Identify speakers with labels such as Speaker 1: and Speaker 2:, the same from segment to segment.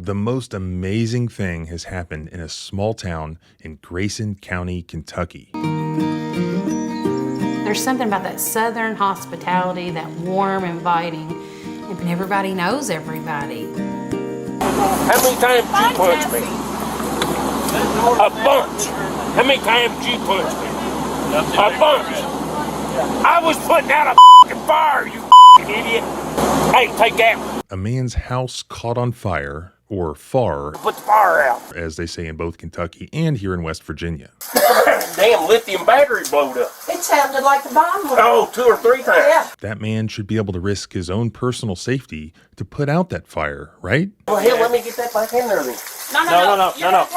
Speaker 1: The most amazing thing has happened in a small town in Grayson County, Kentucky.
Speaker 2: There's something about that southern hospitality, that warm, inviting, and everybody knows everybody.
Speaker 3: How many times did you punch me? A bunch. How many times did you punch me? A bunch. I was putting out a f***ing fire, you f***ing idiot. Hey, take that.
Speaker 1: A man's house caught on fire, or FAR,
Speaker 3: Put the fire out.
Speaker 1: as they say in both Kentucky and here in West Virginia.
Speaker 3: Damn lithium battery blowed up.
Speaker 4: It sounded like the bomb went
Speaker 3: Oh, 2 or 3 times.
Speaker 4: Yeah.
Speaker 1: That man should be able to risk his own personal safety to put out that fire, right?
Speaker 3: Well, hell, let me get that back in there then.
Speaker 4: No.
Speaker 3: Get out.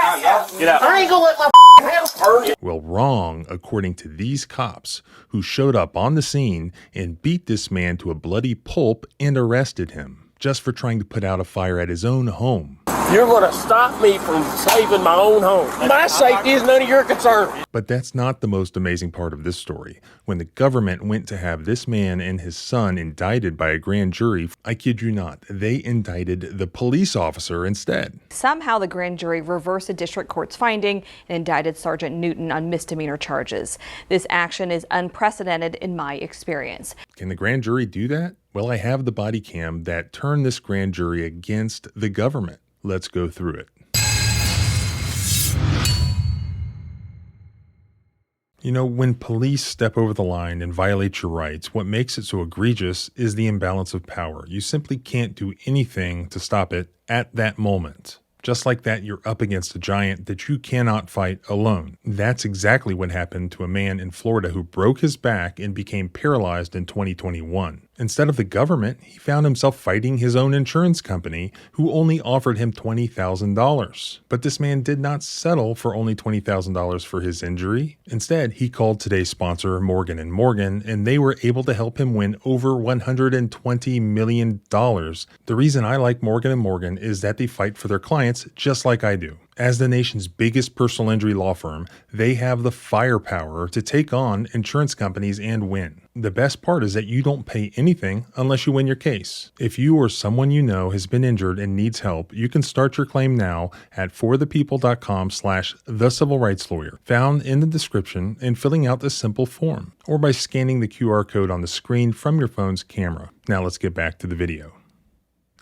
Speaker 3: I ain't gonna let my house burn.
Speaker 1: Well, wrong, according to these cops who showed up on the scene and beat this man to a bloody pulp and arrested him just for trying to put out a fire at his own home.
Speaker 3: You're gonna stop me from saving my own home. My safety is none of your concern.
Speaker 1: But that's not the most amazing part of this story. When the government went to have this man and his son indicted by a grand jury, I kid you not, they indicted the police officer instead.
Speaker 5: Somehow the grand jury reversed the district court's finding and indicted Sergeant Newton on misdemeanor charges. This action is unprecedented in my experience.
Speaker 1: Can the grand jury do that? Well, I have the body cam that turned this grand jury against the government. Let's go through it. You know, when police step over the line and violate your rights, what makes it so egregious is the imbalance of power. You simply can't do anything to stop it at that moment. Just like that, you're up against a giant that you cannot fight alone. That's exactly what happened to a man in Florida who broke his back and became paralyzed in 2021. Instead of the government, he found himself fighting his own insurance company, who only offered him $20,000. But this man did not settle for only $20,000 for his injury. Instead, he called today's sponsor, Morgan & Morgan, and they were able to help him win over $120 million. The reason I like Morgan & Morgan is that they fight for their clients just like I do. As the nation's biggest personal injury law firm, they have the firepower to take on insurance companies and win. The best part is that you don't pay anything unless you win your case. If you or someone you know has been injured and needs help, you can start your claim now at forthepeople.com/thecivilrightslawyer, found in the description, and filling out this simple form, or by scanning the QR code on the screen from your phone's camera. Now let's get back to the video.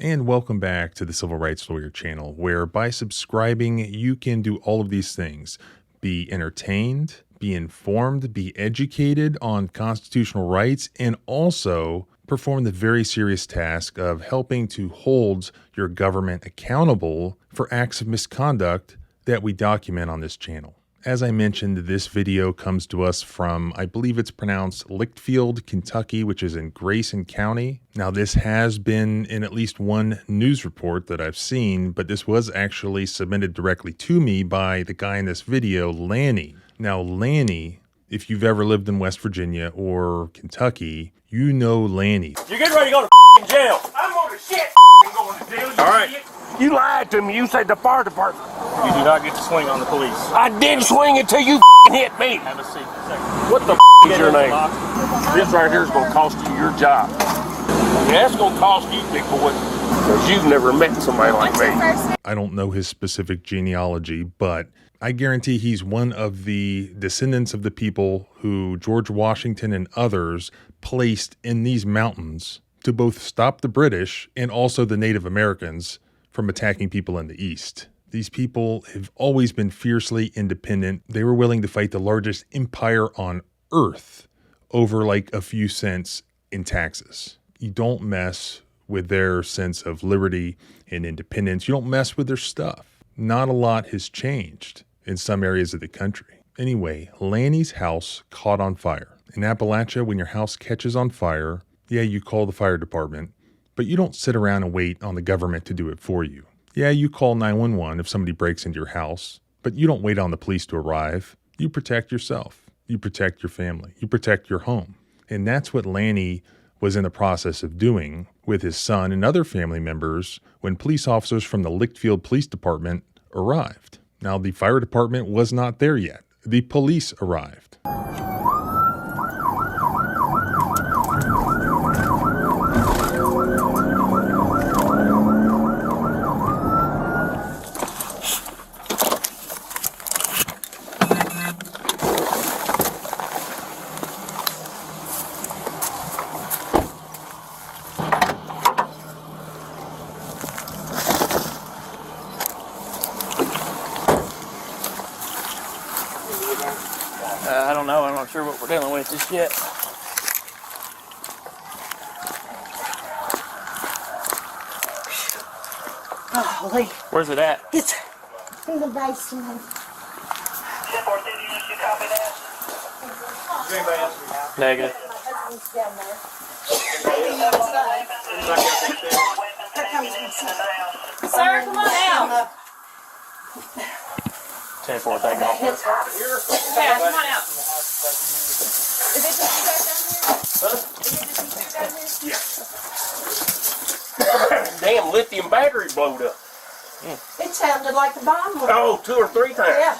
Speaker 1: And welcome back to the Civil Rights Lawyer channel, where by subscribing, you can do all of these things. Be entertained, be informed, be educated on constitutional rights, and also perform the very serious task of helping to hold your government accountable for acts of misconduct that we document on this channel. As I mentioned, this video comes to us from, I believe it's pronounced Litchfield, Kentucky, which is in Grayson County. Now, this has been in at least one news report that I've seen, but this was actually submitted directly to me by the guy in this video, Lanny. Now, Lanny, if you've ever lived in West Virginia or Kentucky, you know Lanny.
Speaker 3: You're getting ready to go to jail. I'm going to shit going to jail. All right. Idiot. You lied to me. You said the fire department.
Speaker 6: You do not get to swing on the police.
Speaker 3: I did swing until you hit me.
Speaker 6: Have a seat.
Speaker 3: What the is your name? This right here is going to cost you your job. Yeah, that's going to cost you, big boy, because you've never met somebody like me.
Speaker 1: I don't know his specific genealogy, but I guarantee he's one of the descendants of the people who George Washington and others placed in these mountains to both stop the British and also the Native Americans from attacking people in the East. These people have always been fiercely independent. They were willing to fight the largest empire on earth over like a few cents in taxes. You don't mess with their sense of liberty and independence. You don't mess with their stuff. Not a lot has changed in some areas of the country. Anyway, Lanny's house caught on fire. In Appalachia, when your house catches on fire, yeah, you call the fire department, but you don't sit around and wait on the government to do it for you. Yeah, you call 911 if somebody breaks into your house, but you don't wait on the police to arrive. You protect yourself. You protect your family. You protect your home. And that's what Lanny was in the process of doing with his son and other family members when police officers from the Litchfield Police Department arrived. Now, the fire department was not there yet. The police arrived.
Speaker 6: I don't know. I'm not sure what we're dealing with just yet.
Speaker 4: Golly,
Speaker 6: Where's it at?
Speaker 4: it's in the basement.
Speaker 6: Negative.
Speaker 4: He's down there. Maybe outside. Here comes my son.
Speaker 2: Sir, come on out.
Speaker 6: 10-4, thank God.
Speaker 2: Yeah, come on out. Is it just you guys down here? Is it just you guys down here?
Speaker 3: Damn lithium battery blowed up.
Speaker 4: It sounded like the bomb went.
Speaker 3: Oh, 2 or 3 times.
Speaker 4: Yeah.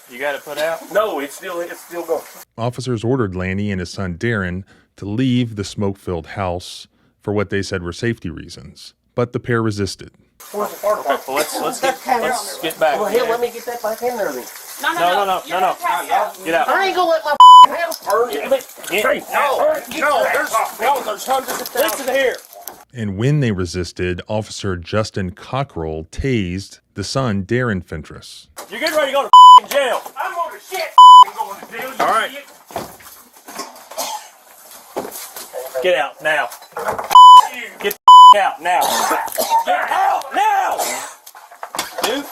Speaker 6: You got it put out?
Speaker 3: No, it's still going.
Speaker 1: Officers ordered Lanny and his son Darren to leave the smoke-filled house for what they said were safety reasons, but the pair resisted.
Speaker 3: Where's the fire department?
Speaker 6: Well, let's get back.
Speaker 3: Well, hell, let me get that back in there then.
Speaker 6: No. Get out.
Speaker 3: I ain't gonna let my house burn. Hey, no, there's hundreds of thousands.
Speaker 6: Listen here.
Speaker 1: And when they resisted, Officer Justin Cockrell tased the son Darren Fentress.
Speaker 6: You're getting ready to go to jail.
Speaker 3: I'm going to shit going to jail.
Speaker 6: All right. Get out now. Get out now. Get out now. Dude.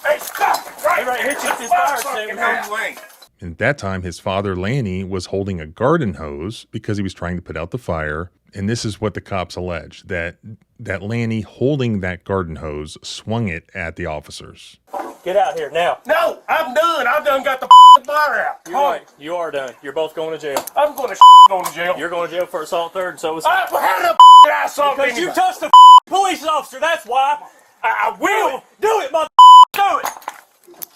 Speaker 3: Hey, stop it right
Speaker 6: Everybody
Speaker 3: there.
Speaker 6: hit you with this fire extinguisher.
Speaker 1: And at that time, his father Lanny was holding a garden hose because he was trying to put out the fire. And this is what the cops alleged, that Lanny holding that garden hose swung it at the officers.
Speaker 6: Get out here now.
Speaker 3: No, I'm done. I've done got the fire out.
Speaker 6: You're right. You are done. You're both going to jail.
Speaker 3: I'm going to go to jail.
Speaker 6: You're going to jail for assault third, and so is
Speaker 3: How the did I assault
Speaker 6: because you
Speaker 3: anybody?
Speaker 6: touched a police officer. That's why.
Speaker 3: I will.
Speaker 6: Do it, mother. Do it.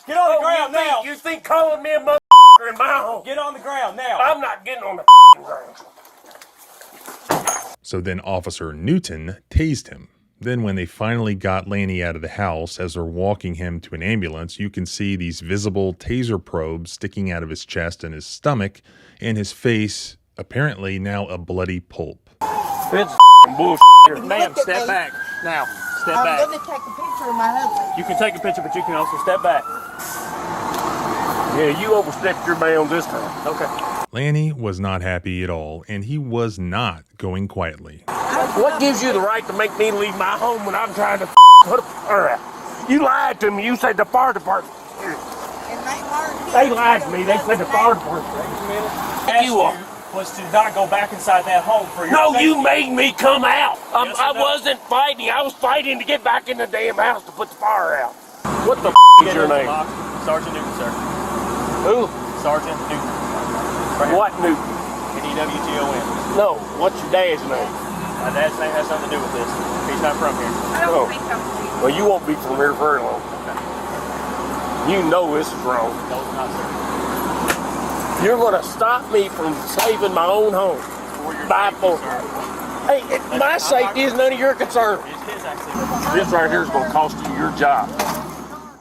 Speaker 6: Get on the ground now.
Speaker 3: You think calling me a mother in my home?
Speaker 6: Get on the ground now.
Speaker 3: I'm not getting on the ground.
Speaker 1: So then Officer Newton tased him. Then when they finally got Lanny out of the house, as they're walking him to an ambulance, you can see these visible taser probes sticking out of his chest and his stomach, and his face apparently now a bloody pulp.
Speaker 3: It's bullshit.
Speaker 6: Ma'am, step back. Now, step
Speaker 4: I'm
Speaker 6: back.
Speaker 4: going to take a picture of my husband.
Speaker 6: You can take a picture, but you can also step back.
Speaker 3: Yeah, you overstepped your bounds this time.
Speaker 6: Okay.
Speaker 1: Lanny was not happy at all, and he was not going quietly.
Speaker 3: What gives you the right to make me leave my home when I'm trying to put a fire out? You lied to me. You said the fire department. They lied to me. They said the fire department. You are.
Speaker 6: Was to not go back inside that home for your
Speaker 3: No,
Speaker 6: safety.
Speaker 3: you made me come out.
Speaker 6: Yes,
Speaker 3: I
Speaker 6: I know.
Speaker 3: wasn't fighting. I was fighting to get back in the damn house to put the fire out. What the is your name?
Speaker 6: Sergeant Newton, sir.
Speaker 3: Who?
Speaker 6: Sergeant Newton.
Speaker 3: What Newton?
Speaker 6: N-E-W-T-O-N.
Speaker 3: No. What's your dad's name?
Speaker 6: My dad's name has something to do with this. He's not from here.
Speaker 3: No. Well, you won't be from here very long. You know this is wrong.
Speaker 6: No, it's not, sir.
Speaker 3: You're going to stop me from saving my own home.
Speaker 6: For your
Speaker 3: By
Speaker 6: safety,
Speaker 3: force.
Speaker 6: sir.
Speaker 3: Hey, my safety is none of your concern.
Speaker 6: It's his activity.
Speaker 3: This right here is going to cost you your job.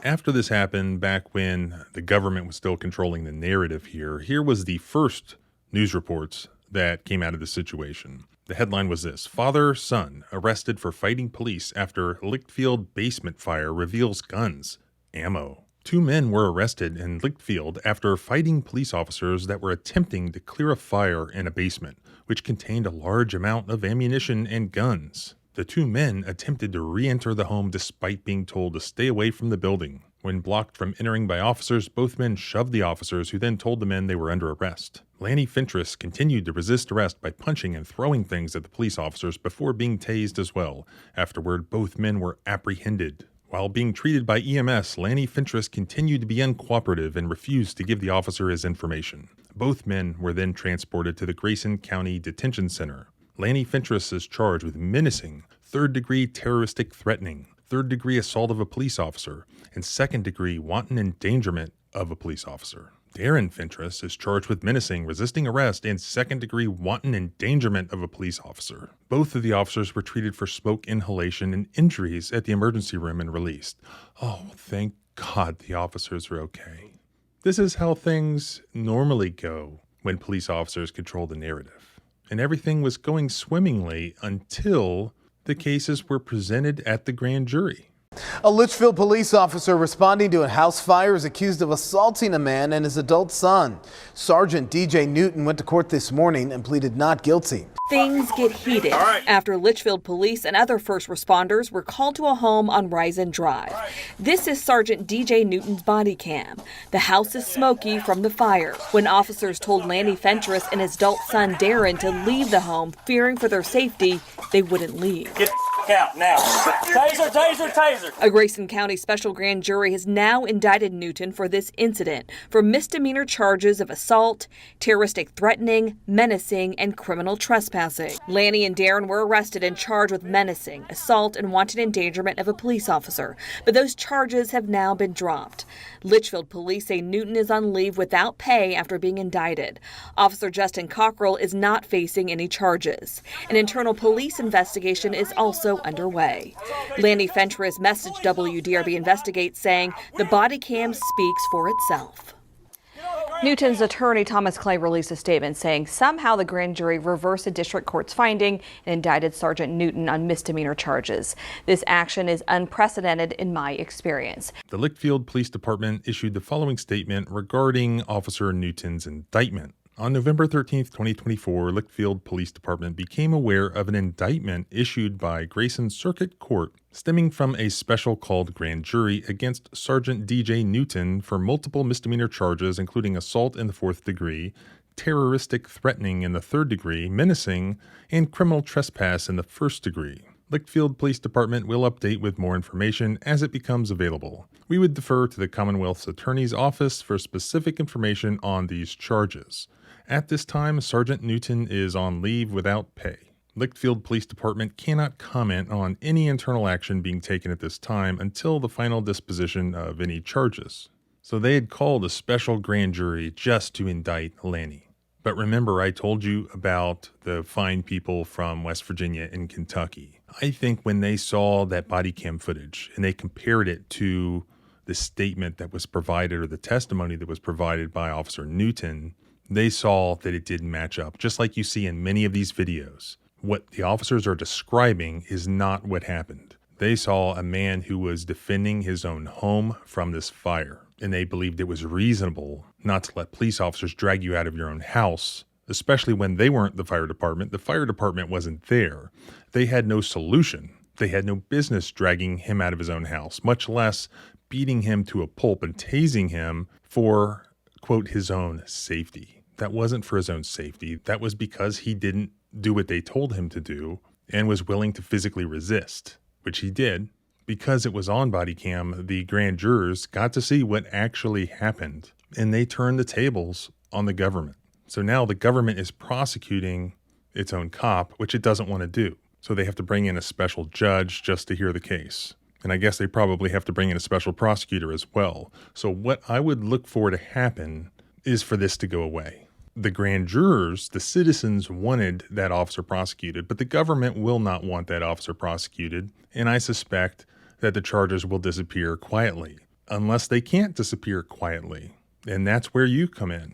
Speaker 1: After this happened, back when the government was still controlling the narrative here was the first news reports that came out of the situation. The headline was this: Father, son arrested for fighting police after Lichtfield basement fire reveals guns, ammo. 2 men were arrested in Lichtfield after fighting police officers that were attempting to clear a fire in a basement, which contained a large amount of ammunition and guns. The 2 men attempted to re-enter the home despite being told to stay away from the building. When blocked from entering by officers, both men shoved the officers, who then told the men they were under arrest. Lanny Fentress continued to resist arrest by punching and throwing things at the police officers before being tased as well. Afterward, both men were apprehended. While being treated by EMS, Lanny Fentress continued to be uncooperative and refused to give the officer his information. Both men were then transported to the Grayson County Detention Center. Lanny Fentress is charged with menacing, third-degree terroristic threatening, third-degree assault of a police officer, and second-degree wanton endangerment of a police officer. Darren Fentress is charged with menacing, resisting arrest, and second-degree wanton endangerment of a police officer. Both of the officers were treated for smoke inhalation and injuries at the emergency room and released. Oh, thank God the officers are okay. This is how things normally go when police officers control the narrative. And everything was going swimmingly until the cases were presented at the grand jury.
Speaker 7: A Litchfield police officer responding to a house fire is accused of assaulting a man and his adult son. Sergeant DJ Newton went to court this morning and pleaded not guilty.
Speaker 5: Things get heated after Litchfield police and other first responders were called to a home on Risen Drive. This is Sergeant DJ Newton's body cam. The house is smoky from the fire. When officers told Lanny Fentress and his adult son Darren to leave the home, fearing for their safety, they wouldn't leave.
Speaker 6: Get the out now. Taser, taser, taser.
Speaker 5: A Grayson County special grand jury has now indicted Newton for this incident for misdemeanor charges of assault, terroristic threatening, menacing, and criminal trespassing. Lanny and Darren were arrested and charged with menacing, assault, and wanton endangerment of a police officer, but those charges have now been dropped. Litchfield police say Newton is on leave without pay after being indicted. Officer Justin Cockrell is not facing any charges. An internal police investigation is also underway. Lanny Fentress messaged WDRB Investigates saying the body cam speaks for itself. Newton's attorney, Thomas Clay, released a statement saying somehow the grand jury reversed the district court's finding and indicted Sergeant Newton on misdemeanor charges. This action is unprecedented in my experience.
Speaker 1: The Litchfield Police Department issued the following statement regarding Officer Newton's indictment. On November 13, 2024, Litchfield Police Department became aware of an indictment issued by Grayson Circuit Court stemming from a special called grand jury against Sergeant DJ Newton for multiple misdemeanor charges, including assault in the 4th degree, terroristic threatening in the 3rd degree, menacing, and criminal trespass in the 1st degree. Litchfield Police Department will update with more information as it becomes available. We would defer to the Commonwealth's Attorney's Office for specific information on these charges. At this time, Sergeant Newton is on leave without pay. Litchfield Police Department cannot comment on any internal action being taken at this time until the final disposition of any charges. So they had called a special grand jury just to indict Lanny. But remember, I told you about the fine people from West Virginia and Kentucky. I think when they saw that body cam footage and they compared it to the statement that was provided or the testimony that was provided by Officer Newton, they saw that it didn't match up. Just like you see in many of these videos, what the officers are describing is not what happened. They saw a man who was defending his own home from this fire, and they believed it was reasonable not to let police officers drag you out of your own house, especially when they weren't the fire department. The fire department wasn't there. They had no solution. They had no business dragging him out of his own house, much less beating him to a pulp and tasing him for, quote, his own safety. That wasn't for his own safety. That was because he didn't do what they told him to do and was willing to physically resist, which he did. Because it was on body cam, the grand jurors got to see what actually happened, and they turned the tables on the government. So now the government is prosecuting its own cop, which it doesn't want to do. So they have to bring in a special judge just to hear the case. And I guess they probably have to bring in a special prosecutor as well. So what I would look for to happen is for this to go away. The grand jurors, the citizens, wanted that officer prosecuted, but the government will not want that officer prosecuted, and I suspect that the charges will disappear quietly, unless they can't disappear quietly. And that's where you come in.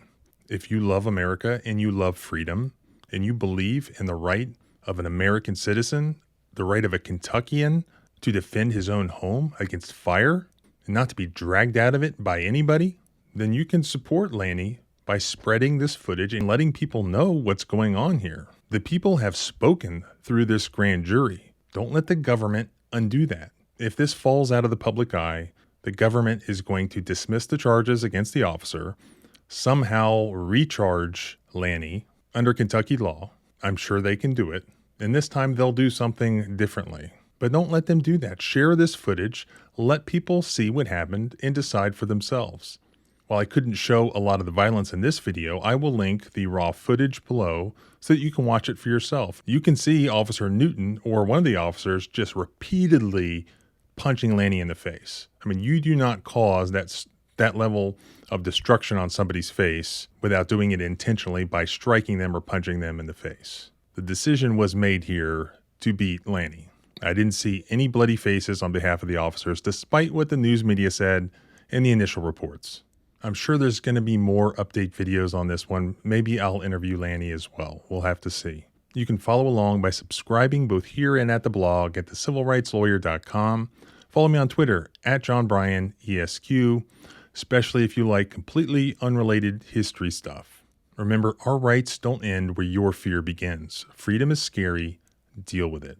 Speaker 1: If you love America and you love freedom, and you believe in the right of an American citizen, the right of a Kentuckian to defend his own home against fire, and not to be dragged out of it by anybody, then you can support Lanny by spreading this footage and letting people know what's going on here. The people have spoken through this grand jury. Don't let the government undo that. If this falls out of the public eye, the government is going to dismiss the charges against the officer, somehow recharge Lanny under Kentucky law. I'm sure they can do it. And this time they'll do something differently. But don't let them do that. Share this footage, let people see what happened, and decide for themselves. While I couldn't show a lot of the violence in this video, I will link the raw footage below so that you can watch it for yourself. You can see Officer Newton, or one of the officers, just repeatedly punching Lanny in the face. I mean, you do not cause that level of destruction on somebody's face without doing it intentionally by striking them or punching them in the face. The decision was made here to beat Lanny. I didn't see any bloody faces on behalf of the officers, despite what the news media said in the initial reports. I'm sure there's going to be more update videos on this one. Maybe I'll interview Lanny as well. We'll have to see. You can follow along by subscribing both here and at the blog at thecivilrightslawyer.com. Follow me on Twitter at JohnBryanESQ, especially if you like completely unrelated history stuff. Remember, our rights don't end where your fear begins. Freedom is scary. Deal with it.